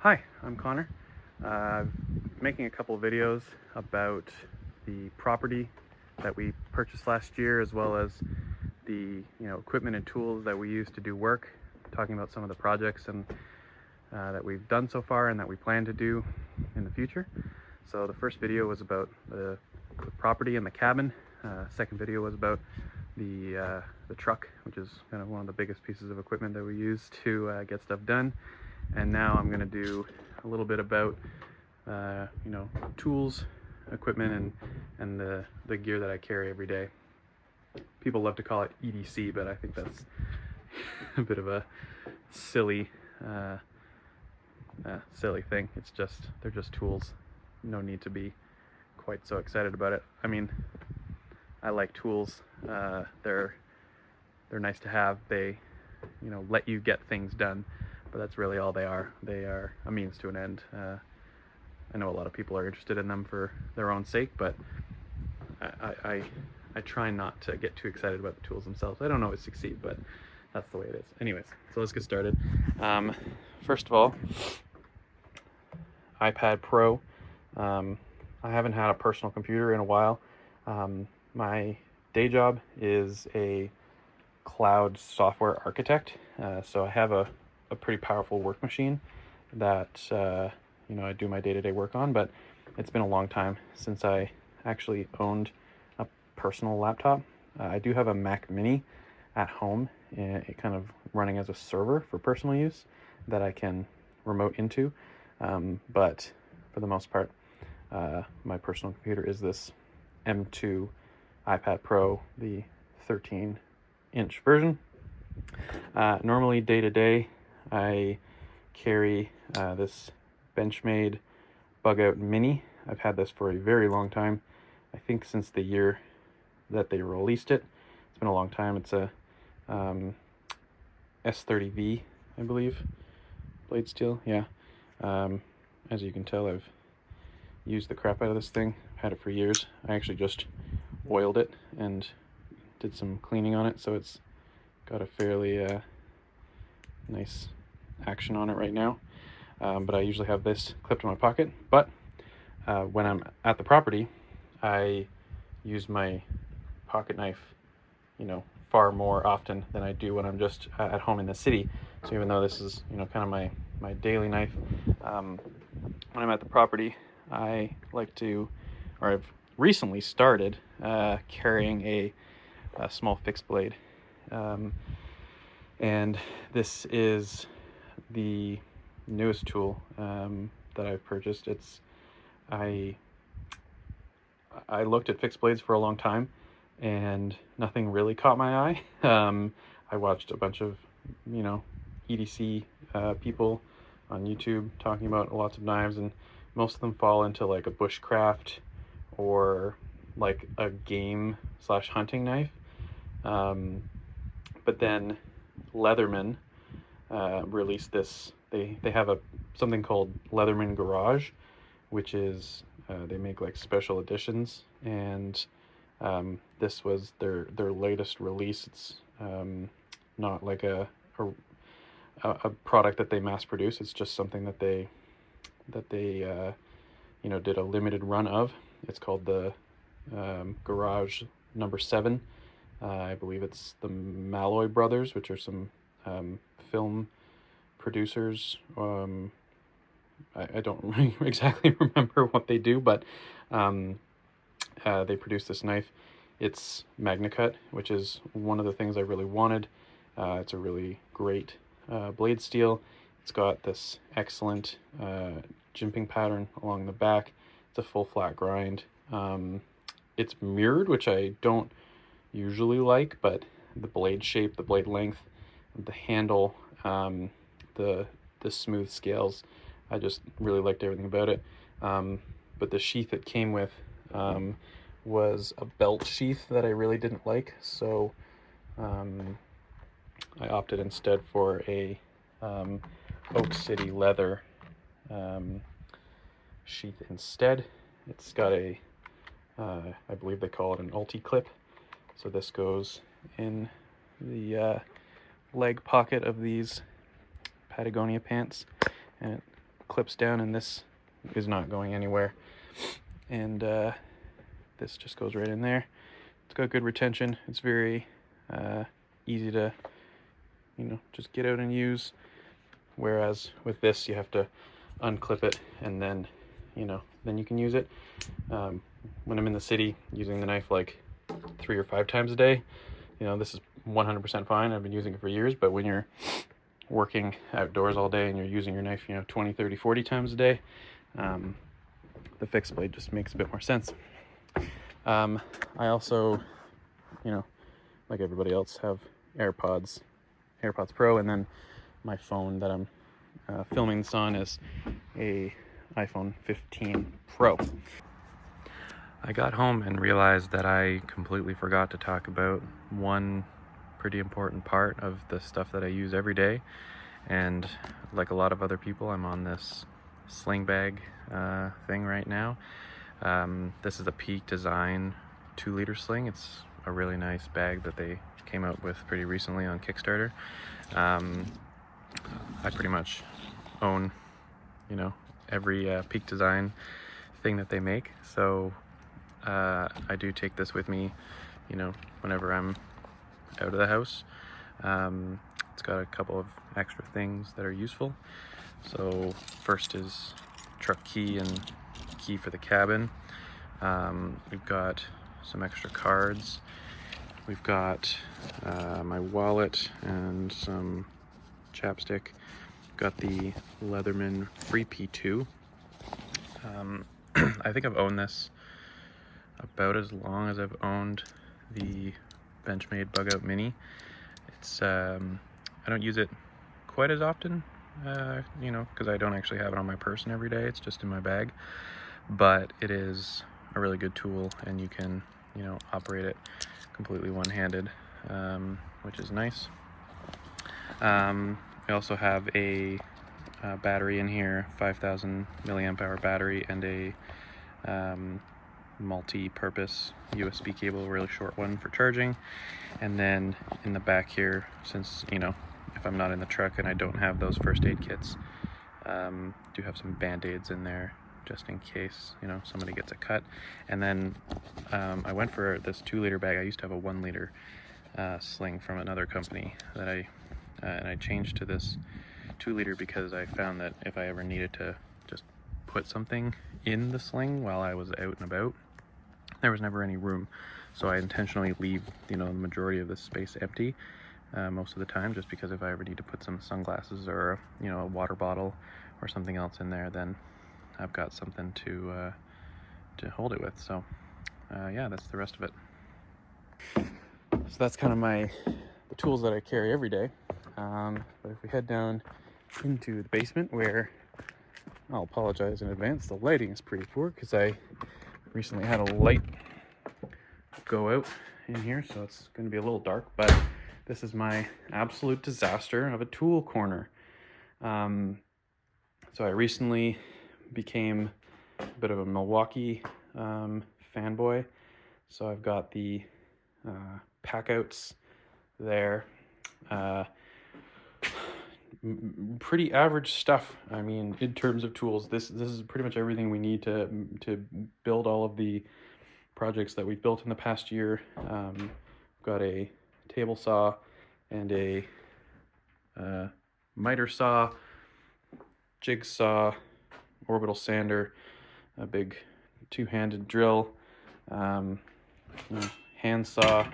Hi, I'm Connor. Making a couple videos about the property that we purchased last year, as well as the equipment and tools that we use to do work. Talking about some of the projects and that we've done so far and that we plan to do in the future. So the first video was about the property and the cabin. Second video was about the truck, which is kind of one of the biggest pieces of equipment that we use to get stuff done. And now I'm going to do a little bit about tools, equipment, and the gear that I carry every day. People love to call it EDC, but I think that's a bit of a silly thing. They're just tools. No need to be quite so excited about it. I mean, I like tools. They're nice to have. They let you get things done, but that's really all they are. They are a means to an end. I know a lot of people are interested in them for their own sake, but I try not to get too excited about the tools themselves. I don't always succeed, but that's the way it is. Anyways, so let's get started. First of all, iPad Pro. I haven't had a personal computer in a while. My day job is a cloud software architect, so I have a pretty powerful work machine that I do my day-to-day work on, but it's been a long time since I actually owned a personal laptop. I do have a Mac Mini at home, it kind of running as a server for personal use that I can remote into, but for the most part, my personal computer is this M2 iPad Pro, the 13-inch version. Normally day to day, I carry this Benchmade Bug Out Mini. I've had this for a very long time. I think since the year that they released it. It's been a long time. It's a S30V, I believe, blade steel. Yeah. As you can tell, I've used the crap out of this thing. I've had it for years. I actually just oiled it and did some cleaning on it, so it's got a fairly nice action on it right now. But I usually have this clipped in my pocket. But when I'm at the property, I use my pocket knife, far more often than I do when I'm just at home in the city. So even though this is, kind of my daily knife, when I'm at the property, I like to, or I've recently started carrying a small fixed blade. And this is the newest tool that I've purchased. I looked at fixed blades for a long time and nothing really caught my eye. I watched a bunch of EDC people on YouTube talking about lots of knives, and most of them fall into like a bushcraft or like a game / hunting knife. But then Leatherman released this. They have something called Leatherman Garage, which is they make like special editions, and this was their latest release. It's not like a product that they mass produce. It's just something that they did a limited run of. It's called the Garage number 7. I believe it's the Malloy brothers, which are some film producers. I don't exactly remember what they do, but they produce this knife. It's MagnaCut, which is one of the things I really wanted. It's a really great blade steel. It's got this excellent jimping pattern along the back. It's a full flat grind. It's mirrored, which I don't usually like, but the blade shape, the blade length, the handle, the smooth scales, I just really liked everything about it. But the sheath it came with was a belt sheath that I really didn't like, so I opted instead for a Oak City leather sheath instead. It's got a I believe they call it an ulti clip, so this goes in the leg pocket of these Patagonia pants, and it clips down, and this is not going anywhere. And this just goes right in there. It's got good retention. It's very easy to, just get out and use. Whereas with this, you have to unclip it, and then, then you can use it. When I'm in the city using the knife like 3 or 5 times a day, this is 100% fine. I've been using it for years. But when you're working outdoors all day and you're using your knife, 20, 30, 40 times a day, the fixed blade just makes a bit more sense. I also, like everybody else, have AirPods Pro, and then my phone that I'm filming this on is a iPhone 15 Pro. I got home and realized that I completely forgot to talk about one pretty important part of the stuff that I use every day. And like a lot of other people, I'm on this sling bag thing right now. This is a Peak Design 2-liter sling. It's a really nice bag that they came out with pretty recently on Kickstarter. I pretty much own, every Peak Design thing that they make. So I do take this with me, whenever I'm out of the house. It's got a couple of extra things that are useful. So first is truck key and key for the cabin. We've got some extra cards. We've got my wallet and some chapstick. Got the Leatherman Free P2. I think I've owned this about as long as I've owned the Benchmade Bug Out Mini. It's I don't use it quite as often, because I don't actually have it on my person every day. It's just in my bag. But it is a really good tool, and you can, operate it completely one-handed, which is nice. I also have a battery in here, 5,000 milliamp hour battery, and a multi-purpose USB cable, a really short one for charging. And then in the back here, since if I'm not in the truck and I don't have those first aid kits, do have some band-aids in there just in case somebody gets a cut. And then I went for this 2-liter bag. I used to have a 1-liter sling from another company that I changed to this 2-liter because I found that if I ever needed to just put something in the sling while I was out and about, there was never any room. So I intentionally leave the majority of the space empty most of the time, just because if I ever need to put some sunglasses or a water bottle or something else in there, then I've got something to hold it with. So yeah, that's the rest of it. So that's kind of the tools that I carry every day. But if we head down into the basement, where I'll apologize in advance, the lighting is pretty poor because I recently had a light go out in here, so it's going to be a little dark. But this is my absolute disaster of a tool corner. So I recently became a bit of a Milwaukee fanboy, so I've got the packouts there. Pretty average stuff. I mean, in terms of tools, this is pretty much everything we need to build all of the projects that we've built in the past year. We've got a table saw and a miter saw, jigsaw, orbital sander, a big 2-handed drill, hand saw,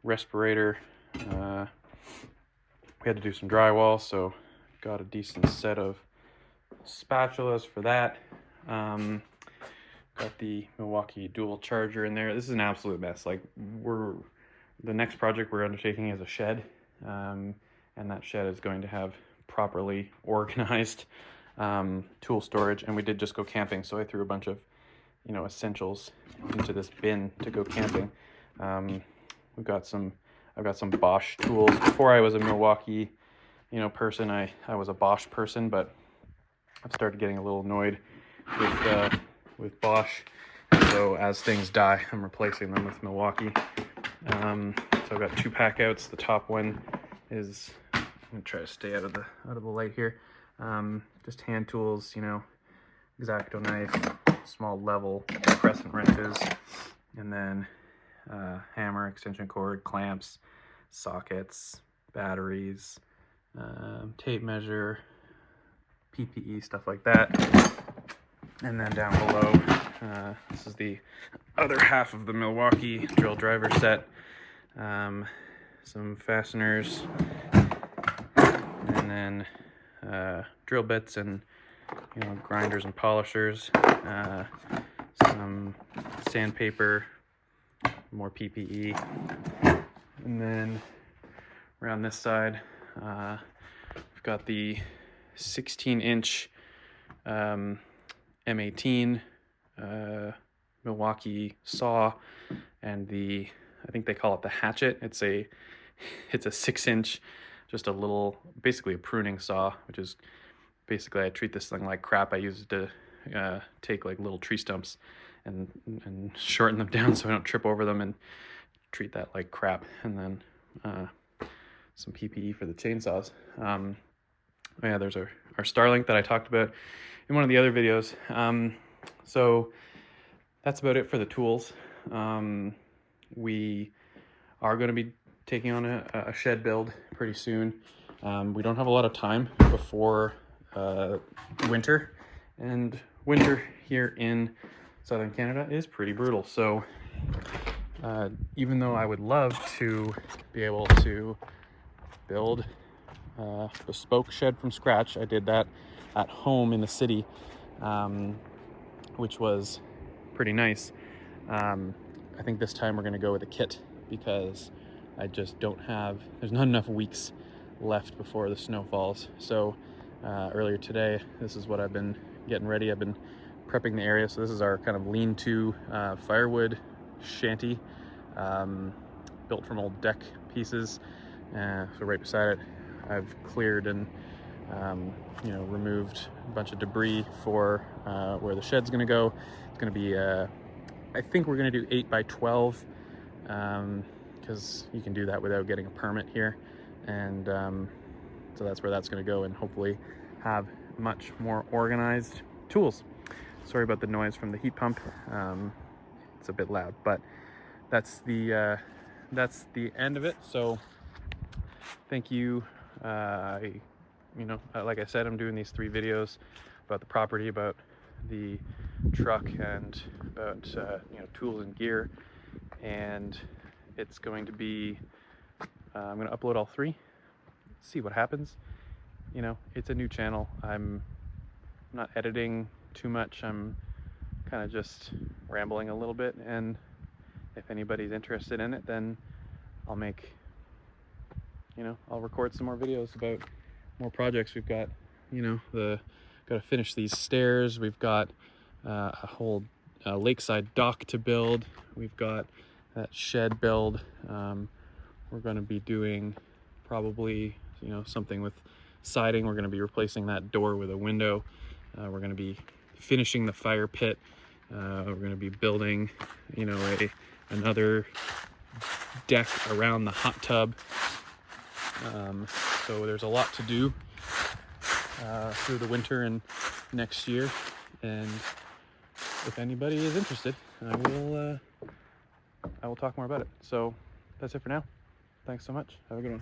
respirator. We had to do some drywall, so got a decent set of spatulas for that. Got the Milwaukee dual charger in there. This is an absolute mess. Like, the next project we're undertaking is a shed, and that shed is going to have properly organized tool storage. And we did just go camping, so I threw a bunch of essentials into this bin to go camping. I've got some Bosch tools. Before I was a Milwaukee person, I was a Bosch person, but I've started getting a little annoyed with Bosch. So as things die, I'm replacing them with Milwaukee. So I've got 2 pack outs. The top one is, I'm gonna try to stay out of the light here. Just hand tools, you know, X-Acto knife, small level crescent wrenches, and then hammer, extension cord, clamps, sockets, batteries, tape measure, PPE, stuff like that. And then down below, this is the other half of the Milwaukee drill driver set. Some fasteners, and then drill bits and, you know, grinders and polishers, some sandpaper, more PPE, and then around this side we've got the 16-inch M18 Milwaukee saw, and the, I think they call it the hatchet. It's a 6-inch, just a little, basically a pruning saw, which is basically, I treat this thing like crap. I use it to take like little tree stumps and shorten them down so I don't trip over them, and treat that like crap. And then some PPE for the chainsaws. Yeah, there's our Starlink that I talked about in one of the other videos. So that's about it for the tools. We are going to be taking on a shed build pretty soon. We don't have a lot of time before winter, and winter here in southern Canada is pretty brutal. So even though I would love to be able to build a bespoke shed from scratch, I did that at home in the city, which was pretty nice. I think this time we're going to go with a kit, because I just don't have, there's not enough weeks left before the snow falls. So earlier today, this is what I've been getting ready. I've been prepping the area. So this is our kind of lean-to firewood shanty, built from old deck pieces. So right beside it, I've cleared and you know, removed a bunch of debris for where the shed's going to go. It's going to be I think we're going to do 8 by 12, because you can do that without getting a permit here. And so that's where that's going to go, and hopefully have much more organized tools. Sorry about the noise from the heat pump. It's a bit loud, but that's the end of it. So thank you. You know, like I said, I'm doing these 3 videos about the property, about the truck, and about you know, tools and gear. And it's going to be, I'm going to upload all 3, see what happens. You know, it's a new channel. I'm not editing too much. I'm kind of just rambling a little bit, and if anybody's interested in it, then I'll make, you know, I'll record some more videos about more projects. We've got, you know, got to finish these stairs. We've got a whole lakeside dock to build. We've got that shed build. We're going to be doing probably, you know, something with siding. We're going to be replacing that door with a window. We're going to be finishing the fire pit. We're going to be building, you know, another deck around the hot tub. So there's a lot to do through the winter and next year. And if anybody is interested, I will talk more about it. So that's it for now. Thanks so much. Have a good one.